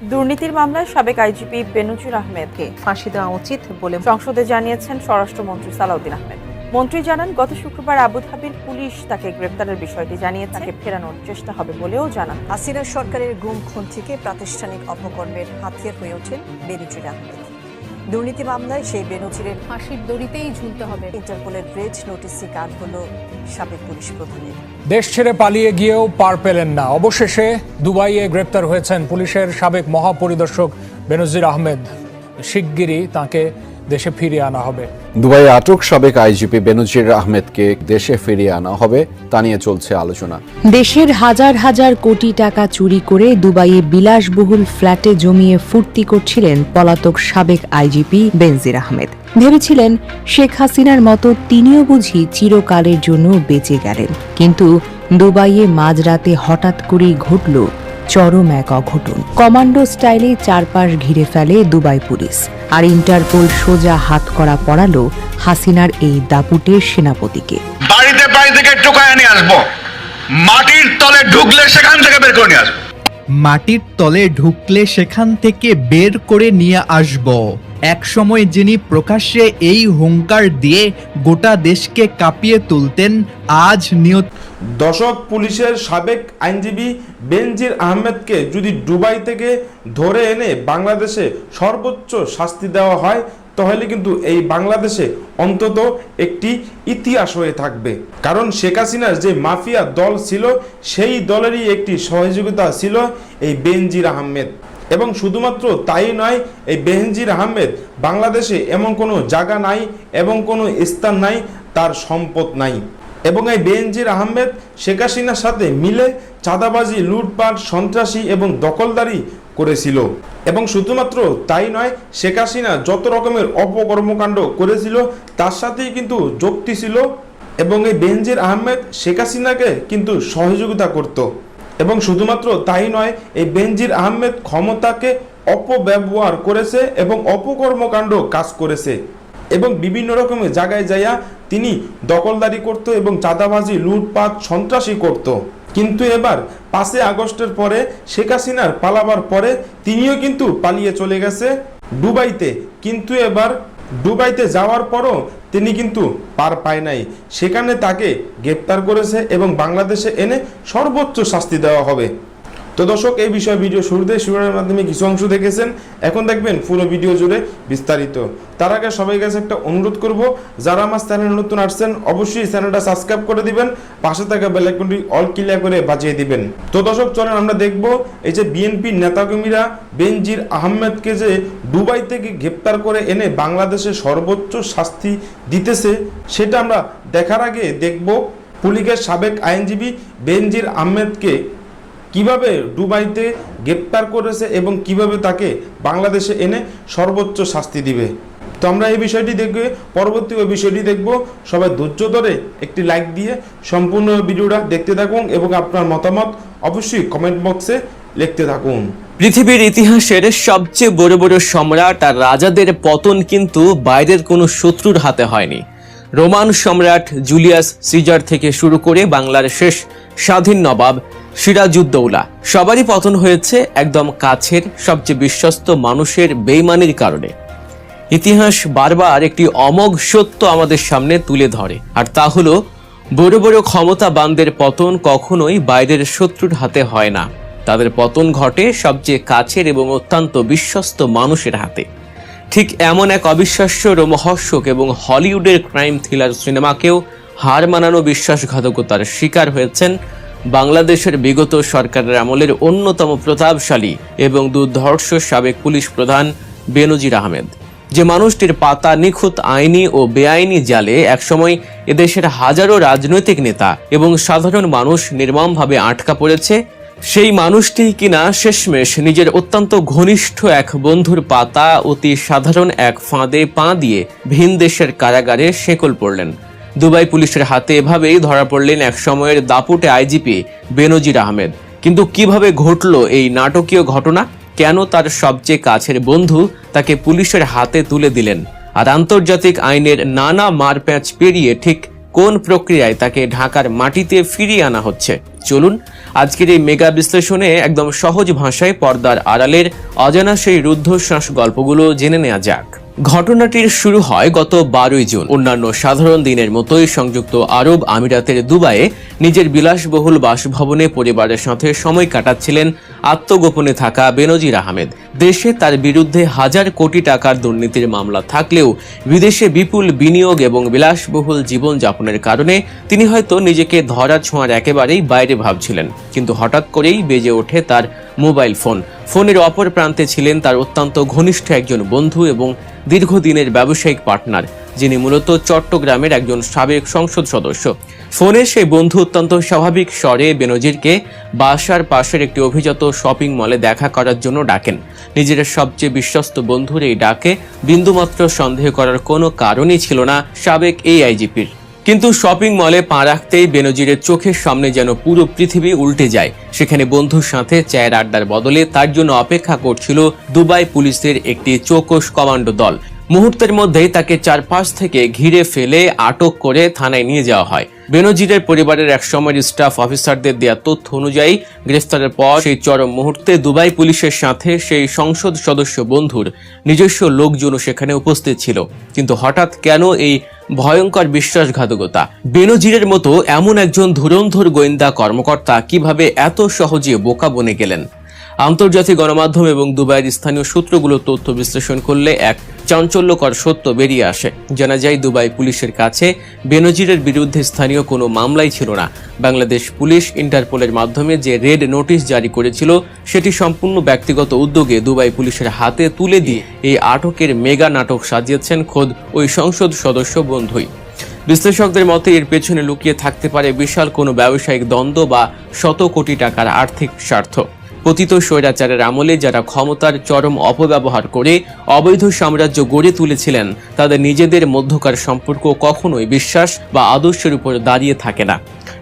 দুর্নীতির মামলায় সাবেক আইজিপি বেনজির আহমেদকে ফাঁসি দেওয়া উচিত বলে সংসদে জানিয়েছেন স্বরাষ্ট্রমন্ত্রী সালাউদ্দিন আহমেদ। মন্ত্রী জানান, গত শুক্রবার আবুধাবির পুলিশ তাকে গ্রেপ্তারের বিষয়টি জানিয়ে তাকে ফেরানোর চেষ্টা হবে বলেও জানান। হাসিনা সরকারের গুম খুন থেকে প্রাতিষ্ঠানিক অপকর্মের হাতিয়ার হয়ে ওঠেন বেনজির আহমেদ। দুর্নীতি মামলায় সেই বেনজিরের ফাঁসির দড়িতেই ঝুলতে হবে। ইন্টারপোলের রেড নোটিসে কার্ড হলো সাবেক পুলিশ প্রধানের। দেশ ছেড়ে পালিয়ে গিয়েও পার পেলেন না, অবশেষে দুবাইয়ে গ্রেপ্তার হয়েছেন পুলিশের সাবেক মহাপরিদর্শক বেনজির আহমেদ। শিগগিরই তাকে দেশে ফিরিয়ে আনা হবে। দুবাইয়ে আটক সাবেক আইজিপি বেনজির আহমেদকে দেশে ফিরিয়ে আনা হবে তা নিয়ে চলছে আলোচনা। দেশের হাজার হাজার কোটি টাকা চুরি করে দুবাইয়ে বিলাসবহুল ফ্ল্যাটে জমিয়ে ফুর্তি করছিলেন পলাতক সাবেক আইজিপি বেনজির আহমেদ। ভেবেছিলেন শেখ হাসিনার মতো তিনিও বুঝি চিরকালের জন্য বেঁচে গেলেন, কিন্তু দুবাইয়ে মাঝরাতে হঠাৎ করেই ঘটল চরম এক অঘটন। কমান্ডো স্টাইলে চারপাশ ঘিরে ফেলে দুবাই পুলিশ, আর ইন্টারপোল সোজা হাত করা পড়ালো হাসিনার এই দাপুটের সেনাপতিকে। বাড়িতে বাড়ি থেকে টোকায় নিয়ে আসবো, মাটির তলে ঢুকলে সেখান থেকে বের করে নিয়ে আসবো। মাটির তলে ঢুকলে সেখান থেকে বের করে নিয়ে আসব। এক সময় যিনি প্রকাশ্যে এই হুঙ্কার দিয়ে গোটা দেশকে কাঁপিয়ে তুলতেন, আজ নিয়ত দশক পুলিশের সাবেক আইনজীবী বেনজির আহমেদকে যদি দুবাই থেকে ধরে এনে বাংলাদেশে সর্বোচ্চ শাস্তি দেওয়া হয়, তাহলে কিন্তু এই বাংলাদেশে অন্তত একটি ইতিহাস হয়ে থাকবে। কারণ শেখ হাসিনার যে মাফিয়া দল ছিল, সেই দলেরই একটি সহযোগিতা ছিল এই বেনজির আহমেদ। এবং শুধুমাত্র তাই নয়, এই বেনজির আহমেদ বাংলাদেশে এমন কোনো জায়গা নাই এবং কোনো স্থান নাই তার সম্পদ নাই। এবং এই বেনজির আহমেদ শেখ হাসিনার সাথে মিলে চাঁদাবাজি, লুটপাট, সন্ত্রাসী এবং দখলদারি করেছিল। এবং শুধুমাত্র তাই নয়, শেখ হাসিনা যত রকমের অপকর্মকাণ্ড করেছিল তার সাথেই কিন্তু যুক্তি ছিল। এবং এই বেনজির আহমেদ শেখ হাসিনাকে কিন্তু সহযোগিতা করত। এবং শুধুমাত্র তাই নয়, এই বেনজির আহমেদ ক্ষমতাকে অপব্যবহার করেছে এবং অপকর্মকাণ্ড কাজ করেছে। এবং বিভিন্ন রকমের জায়গায় যাইয়া তিনি দখলদারি করত এবং চাঁদাবাজি, লুটপাট, সন্ত্রাসী করত। কিন্তু এবার 5 আগস্টের পরে শেখ হাসিনার পালাবার পরে তিনিও কিন্তু পালিয়ে চলে গেছে দুবাইতে। কিন্তু এবার দুবাইতে যাওয়ার পরও তিনি কিন্তু পার পায় নাই, সেখানে তাকে গ্রেপ্তার করেছে এবং বাংলাদেশে এনে সর্বোচ্চ শাস্তি দেওয়া হবে। তো দর্শক, এই বিষয়ে ভিডিও শুরুতে শিরোনামের মাধ্যমে কিছু অংশ দেখেছেন, এখন দেখবেন পুরো ভিডিও জুড়ে বিস্তারিত। তার আগে সবাই কাছে একটা অনুরোধ করব, যারা আমার চ্যানেলে নতুন আসছেন অবশ্যই চ্যানেলটা সাবস্ক্রাইব করে দিবেন, পাশে থাকা বেল আইকনটি অল ক্লিয়ার করে বাজিয়ে দিবেন। তো দর্শক, চলেন আমরা দেখব এই যে বিএনপির নেতাকর্মীরা বেনজির আহমেদকে যে দুবাই থেকে গ্রেপ্তার করে এনে বাংলাদেশে সর্বোচ্চ শাস্তি দিতেছে, সেটা আমরা দেখার আগে দেখব পুলিশের সাবেক আইনজীবী বেনজির আহমেদকে কিভাবে দুবাইতে গ্রেপ্তার করেছে এবং কিভাবে তাকে বাংলাদেশে এনে সর্বোচ্চ শাস্তি দিবে। তো আমরা এই বিষয়টি দেখবে, পরবর্তী ওই বিষয়টি দেখব। সবাই ধৈর্য ধরে একটি লাইক দিয়ে সম্পূর্ণ ভিডিওটা দেখতে থাকুন এবং আপনার মতামত অবশ্যই কমেন্ট বক্সে লিখতে থাকুন। পৃথিবীর ইতিহাসের সবচেয়ে বড় বড় সম্রাট আর রাজাদের পতন কিন্তু বাইরের কোনো শত্রুর হাতে হয়নি। রোমান সম্রাট জুলিয়াস সিজার থেকে শুরু করে বাংলার শেষ স্বাধীন নবাব সিরাজউদ্দৌলা, সবারই পতন হয়েছে একদম কাছের সবচেয়ে বিশ্বস্ত মানুষের বেইমানির কারণে। ইতিহাস বারবার একটি অমোঘ সত্য আমাদের সামনে তুলে ধরে, আর তা হলো বড় বড় ক্ষমতাবানদের পতন কখনোই বাইরের শত্রুর হাতে হয় না, তাদের পতন ঘটে সবচেয়ে কাছের এবং অত্যন্ত বিশ্বস্ত মানুষের হাতে। ঠিক এমন এক অবিশ্বাস্য, রোমহর্ষক এবং হলিউডের ক্রাইম থ্রিলার সিনেমাকেও হার মানানো বিশ্বাসঘাতকতার শিকার হয়েছেন বাংলাদেশের বিগত সরকারের আমলের অন্যতম প্রতাপশালী এবং দুর্ধর্ষ সাবেক পুলিশ প্রধান বেনজির আহমেদ। যে মানুষটির পাতা নিখুঁত আইনি ও বেআইনি জালে একসময় এদেশের হাজারো রাজনৈতিক নেতা এবং সাধারণ মানুষ নির্মমভাবে আটকা পড়েছে, সেই মানুষটি কিনা শেষমেশ নিজের অত্যন্ত ঘনিষ্ঠ এক বন্ধুর পাতা অতি সাধারণ এক ফাঁদে পা দিয়ে ভিন দেশের কারাগারে শেকল পড়লেন। দুবাই পুলিশের হাতে এভাবেই ধরা পড়লেন এক সময়ের দাপুটে আইজিপি বেনজির আহমেদ। কিন্তু কিভাবে ঘটলো এই নাটকীয় ঘটনা? কেন তার সবচেয়ে কাছের বন্ধু তাকে পুলিশের হাতে তুলে দিলেন? আর আন্তর্জাতিক আইনের নানা মারপ্যাঁচ পেরিয়ে ঠিক কোন প্রক্রিয়ায় তাকে ঢাকার মাটিতে ফিরিয়ে আনা হচ্ছে? চলুন আজকের এই মেগা বিশ্লেষণে একদম সহজ ভাষায় পর্দার আড়ালের অজানা সেই রুদ্ধশ্বাস গল্পগুলো জেনে নেওয়া যাক। ঘটনাটির শুরু হয় গত 12ই জুন। অন্যান্য সাধারণ দিনের মতোই সংযুক্ত আরব আমিরাতের দুবাইয়ে নিজের বিলাসবহুল বাসভবনে পরিবারের সাথে সময় কাটাচ্ছিলেন আত্মগোপনে থাকা বেনজির আহমেদ। দেশে তার বিরুদ্ধে হাজার কোটি টাকার দুর্নীতির মামলা থাকলেও বিদেশে বিপুল বিনিয়োগ এবং বিলাসবহুল জীবনযাপনের কারণে তিনি হয়তো নিজেকে ধরা ছোঁয়ার একেবারেই বাইরে ভাবছিলেন। কিন্তু হঠাৎ করেই বেজে ওঠে তার মোবাইল ফোন। ফোনের অপর প্রান্তে ছিলেন তার অত্যন্ত ঘনিষ্ঠ একজন বন্ধু এবং দীর্ঘদিনের ব্যবসায়িক পার্টনার, যিনি মূলত চট্টগ্রামের একজন সাবেক সংসদ সদস্য। ফোনে সেই বন্ধু অত্যন্ত স্বাভাবিক স্বরে বেনজিরকে বাসার পাশের একটি অভিজাত শপিং মলে দেখা করার জন্য ডাকেন। নিজের সবচেয়ে বিশ্বস্ত বন্ধুর এই ডাকে বিন্দুমাত্র সন্দেহ করার কোনো কারণই ছিল না সাবেক এই আইজিপির। কিন্তু শপিং মলে পা রাখতেই বেনজিরের চোখের সামনে যেন পুরো পৃথিবী উল্টে যায়। সেখানে বন্ধুর সাথে চায়ের আড্ডার বদলে তার জন্য অপেক্ষা করছিল দুবাই পুলিশের একটি চৌকস কমান্ডো দল। মুহূর্তের মধ্যেই তাকে চারপাশ থেকে ঘিরে ফেলে আটক করে থানায় নিয়ে যাওয়া হয়। বেনজিরের পরিবারের একসময়ের স্টাফ অফিসারদের দেওয়া তথ্য অনুযায়ী গ্রেফতারের পর সেই চরম মুহূর্তে দুবাই পুলিশের সাথে সেই সংসদ সদস্য বন্ধুর নিজস্ব লোকজনও সেখানে উপস্থিত ছিল। কিন্তু হঠাৎ কেন এই ভয়ঙ্কর বিশ্বাসঘাতকতা? বেনজিরের মতো এমন একজন ধুরন্ধর গোয়েন্দা কর্মকর্তা কিভাবে এত সহজে বোকা বনে গেলেন? আন্তর্জাতিক গণমাধ্যম এবং দুবাইয়ের স্থানীয় সূত্রগুলো তথ্য বিশ্লেষণ করলে এক চাঞ্চল্যকর সত্য বেরিয়ে আসে। জানা যায় দুবাই পুলিশের কাছে বেনজিরের বিরুদ্ধে স্থানীয় কোনো মামলাই ছিল না। বাংলাদেশ পুলিশ ইন্টারপোলের মাধ্যমে যে রেড নোটিশ জারি করেছিল সেটি সম্পূর্ণ ব্যক্তিগত উদ্যোগে দুবাই পুলিশের হাতে তুলে দিয়ে এই আটকের মেগা নাটক সাজিয়েছেন খোদ ওই সংসদ সদস্য বন্ধুই। বিশ্লেষকদের মতে এর পেছনে লুকিয়ে থাকতে পারে বিশাল কোনো ব্যবসায়িক দ্বন্দ্ব বা শত কোটি টাকার আর্থিক স্বার্থ। পতিত স্বৈরাচারের আমলে যারা ক্ষমতার চরম অপব্যবহার করে অবৈধ সাম্রাজ্য গড়ে তুলেছিলেন, তাদের নিজেদের মধ্যকার সম্পর্ক কখনোই বিশ্বাস বা আদর্শের উপর দাঁড়িয়ে থাকে না।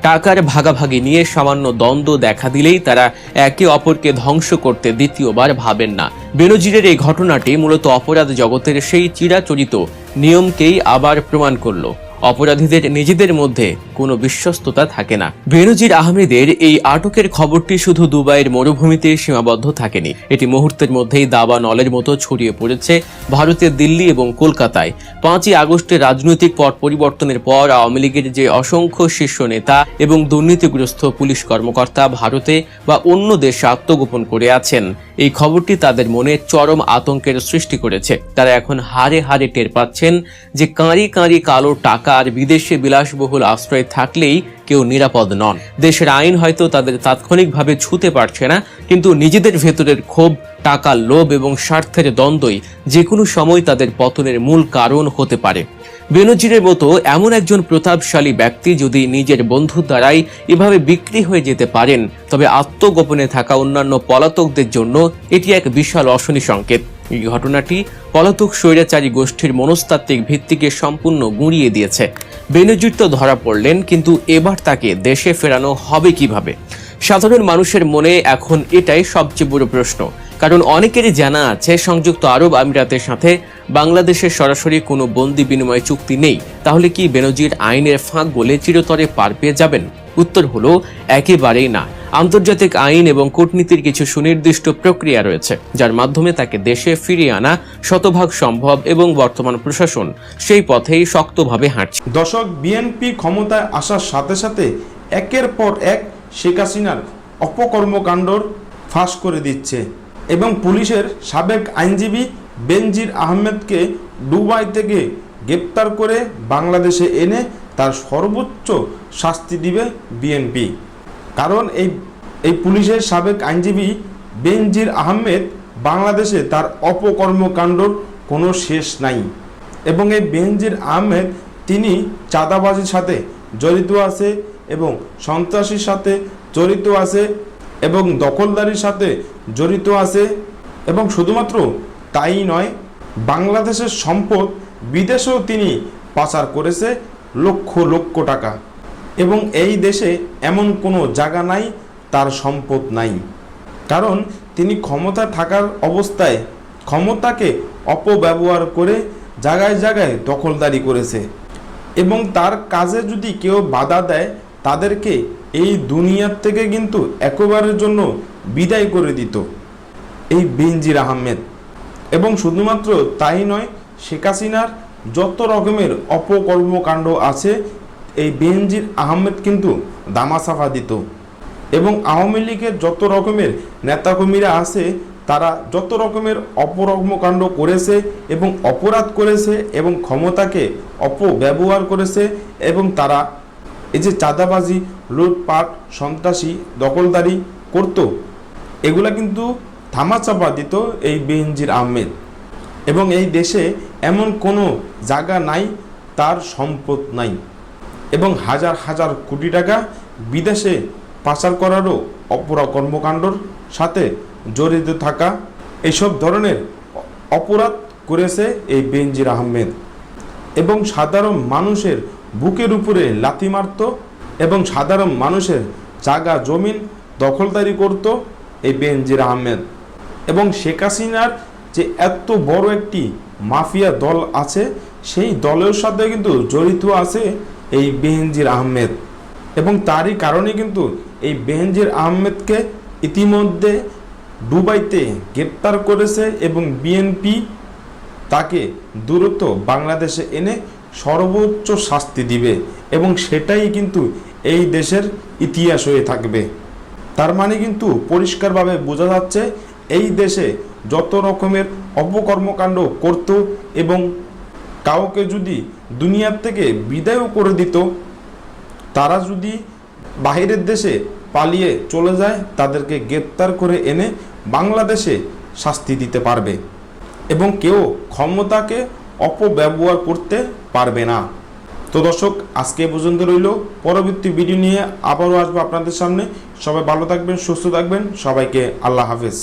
টাকার ভাগাভাগি নিয়ে সামান্য দ্বন্দ্ব দেখা দিলেই তারা একে অপরকে ধ্বংস করতে দ্বিতীয়বার ভাবেন না। বেনজিরের এই ঘটনাটি মূলত অপরাধ জগতের সেই চিরাচরিত নিয়মকেই আবার প্রমাণ করল। অপরাধীদের নিজেদের মধ্যে কোনো বিশ্বস্ততা থাকে না। বেনজির আহমেদের এই আটকের খবরটি শুধু দুবাইয়ের মরুভূমিতে সীমাবদ্ধ থাকেনি, এটি মুহূর্তের মধ্যেই দাবা নলের মতো ছড়িয়ে পড়েছে ভারতের দিল্লি এবং কলকাতায়। 5ই আগস্টের রাজনৈতিক পট পরিবর্তনের পর আওয়ামী লীগের যে অসংখ্য শীর্ষ নেতা এবং দুর্নীতিগ্রস্ত পুলিশ কর্মকর্তা ভারতে বা অন্য দেশে আত্মগোপন করে আছেন, এই খবরটি তাদের মনে চরম আতঙ্কের সৃষ্টি করেছে। তারা এখন হাড়ে হাড়ে টের পাচ্ছেন যে কাঁড়ি কাঁড়ি কালো টাকা আর বিদেশে বিলাসবহুল আশ্রয় থাকলেই কেউ নিরাপদ নন। দেশের আইন হয়তো তাদের তাৎক্ষণিকভাবে ছুঁতে পারছে না, কিন্তু নিজেদের ভেতরের ক্ষোভ, টাকার লোভ এবং স্বার্থের দ্বন্দ্বই যে কোনো সময় তাদের পতনের মূল কারণ হতে পারে। বেনজিরের মতো এমন একজন প্রতাপশালী ব্যক্তি যদি নিজের বন্ধুর দ্বারাই এভাবে বিক্রি হয়ে যেতে পারেন, তবে আত্মগোপনে থাকা অন্যান্য পলাতকদের জন্য এটি এক বিশাল অশনি সংকেত। এই ঘটনাটি পলাতক স্বৈরাচারী গোষ্ঠীর মনস্তাত্ত্বিক ভিত্তিকে সম্পূর্ণ গুঁড়িয়ে দিয়েছে। বেনজির তো ধরা পড়লেন, কিন্তু এবার তাকে দেশে ফেরানো হবে কিভাবে? সাধারণ মানুষের মনে এখন এটাই সবচেয়ে বড় প্রশ্ন। কারণ অনেকেরই জানা আছে সংযুক্ত আরব আমিরাতের সাথে বাংলাদেশের সরাসরি কোনো বন্দি বিনিময় চুক্তি নেই। তাহলে কি বেনজির আইনের ফাঁক গলে চিরতরে পার পেয়ে যাবেন? উত্তর হলো একেবারেই না। আন্তর্জাতিক আইন এবং কূটনীতির কিছু সুনির্দিষ্ট প্রক্রিয়া রয়েছে, যার মাধ্যমে তাকে দেশে ফিরিয়ে আনা শতভাগ সম্ভব এবং বর্তমান প্রশাসন সেই পথেই শক্তভাবে হাঁটছে। দর্শক, বিএনপি ক্ষমতায় আসার সাথে সাথে একের পর এক শেখ হাসিনার অপকর্মকাণ্ডর ফাঁস করে দিচ্ছে এবং পুলিশের সাবেক আইনজীবী বেনজির আহমেদকে দুবাই থেকে গ্রেপ্তার করে বাংলাদেশে এনে তার সর্বোচ্চ শাস্তি দিবে বিএনপি। কারণ এই পুলিশের সাবেক আইনজীবী বেনজির আহমেদ বাংলাদেশে তার অপকর্মকাণ্ডর কোনো শেষ নাই এবং এই বেনজির আহমেদ তিনি চাঁদাবাজির সাথে জড়িত আছে এবং সন্ত্রাসীর সাথে জড়িত আছে এবং দখলদারির সাথে জড়িত আছে এবং শুধুমাত্র তাই নয়, বাংলাদেশের সম্পদ বিদেশেও তিনি পাচার করেছে লক্ষ লক্ষ টাকা এবং এই দেশে এমন কোনো জায়গা নাই তার সম্পদ নাই। কারণ তিনি ক্ষমতা থাকার অবস্থায় ক্ষমতাকে অপব্যবহার করে জায়গায় জায়গায় দখলদারি করেছে এবং তার কাজে যদি কেউ বাধা দেয় তাদেরকে এই দুনিয়ার থেকে কিন্তু একেবারের জন্য বিদায় করে দিত এই বেনজির আহমেদ। এবং শুধুমাত্র তাই নয়, শেখ হাসিনার যত রকমের অপকর্মকাণ্ড আছে এই বেনজির আহমেদ কিন্তু দামাসাফা দিত। এবং আওয়ামী লীগের যত রকমের নেতাকর্মীরা আছে তারা যত রকমের অপকর্মকাণ্ড করেছে এবং অপরাধ করেছে এবং ক্ষমতাকে অপব্যবহার করেছে এবং তারা এই যে চাঁদাবাজি, লুটপাট, সন্ত্রাসী, দখলদারি করত, এগুলা কিন্তু ধামাচাপা দিত এই বেনজির আহমেদ। এবং এই দেশে এমন কোনো জায়গা নাই তার সম্পদ নাই, এবং হাজার হাজার কোটি টাকা বিদেশে পাচার করারও অপরাধ কর্মকাণ্ডর সাথে জড়িত থাকা এইসব ধরনের অপরাধ করেছে এই বেনজির আহমেদ। এবং সাধারণ মানুষের বুকের উপরে লাথি মারত এবং সাধারণ মানুষের জায়গা জমিন দখলদারি করত এই বেনজির আহমেদ। এবং শেখ হাসিনার যে এত বড় একটি মাফিয়া দল আছে সেই দলের সাথে কিন্তু জড়িত আছে এই বেনজির আহমেদ। এবং তারই কারণে কিন্তু এই বেনজির আহমেদকে ইতিমধ্যে দুবাইতে গ্রেপ্তার করেছে এবং বিএনপি তাকে দ্রুত বাংলাদেশে এনে সর্বোচ্চ শাস্তি দিবে এবং সেটাই কিন্তু এই দেশের ইতিহাস হয়ে থাকবে। তার মানে কিন্তু পরিষ্কারভাবে বোঝা যাচ্ছে এই দেশে যত রকমের অপকর্মকাণ্ড করত এবং কাউকে যদি দুনিয়ার থেকে বিদায়ও করে দিত, তারা যদি বাহিরের দেশে পালিয়ে চলে যায় তাদেরকে গ্রেপ্তার করে এনে বাংলাদেশে শাস্তি দিতে পারবে এবং কেউ ক্ষমতাকে অপব্যবহার করতে পারবে না। তো দর্শক, আজকে পর্যন্ত রইল। পরবর্তী ভিডিও নিয়ে আবারও আসবো আপনাদের সামনে। সবাই ভালো থাকবেন, সুস্থ থাকবেন। সবাইকে আল্লাহ হাফেজ।